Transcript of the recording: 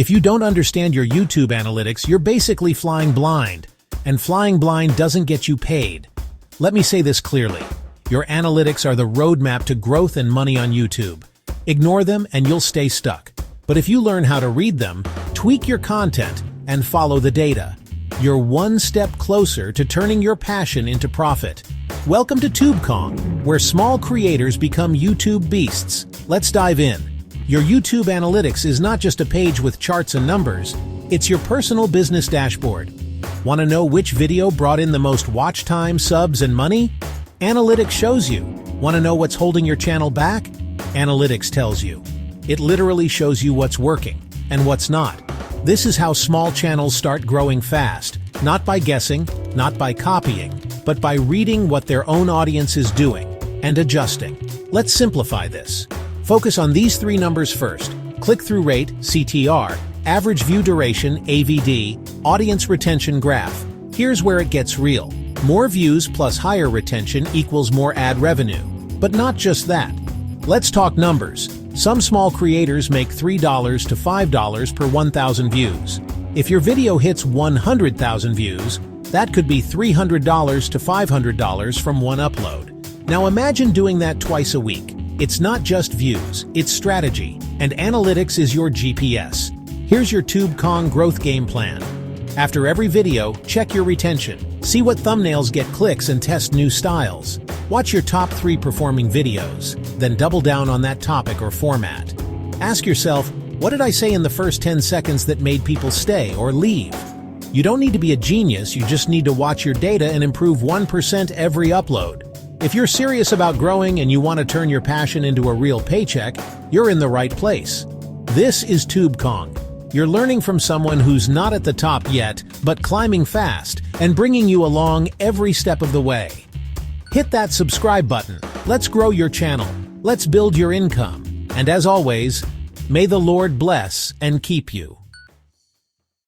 If you don't understand your YouTube analytics, you're basically flying blind. And flying blind doesn't get you paid. Let me say this clearly. Your analytics are the roadmap to growth and money on YouTube. Ignore them and you'll stay stuck. But if you learn how to read them, tweak your content, and follow the data, you're one step closer to turning your passion into profit. Welcome to TubeKong, where small creators become YouTube beasts. Let's dive in. Your YouTube analytics is not just a page with charts and numbers, it's your personal business dashboard. Want to know which video brought in the most watch time, subs, and money? Analytics shows you. Want to know what's holding your channel back? Analytics tells you. It literally shows you what's working and what's not. This is how small channels start growing fast, not by guessing, not by copying, but by reading what their own audience is doing and adjusting. Let's simplify this. Focus on these three numbers first: click-through rate, CTR, average view duration, AVD, audience retention graph. Here's where it gets real. More views plus higher retention equals more ad revenue. But not just that. Let's talk numbers. Some small creators make $3 to $5 per 1,000 views. If your video hits 100,000 views, that could be $300 to $500 from one upload. Now imagine doing that twice a week. It's not just views, it's strategy, and analytics is your GPS. Here's your TubeKong growth game plan. After every video, check your retention. See what thumbnails get clicks and test new styles. Watch your top 3 performing videos, then double down on that topic or format. Ask yourself, what did I say in the first 10 seconds that made people stay or leave? You don't need to be a genius, you just need to watch your data and improve 1% every upload. If you're serious about growing and you want to turn your passion into a real paycheck, you're in the right place. This is TubeKong. You're learning from someone who's not at the top yet, but climbing fast and bringing you along every step of the way. Hit that subscribe button. Let's grow your channel. Let's build your income. And as always, may the Lord bless and keep you.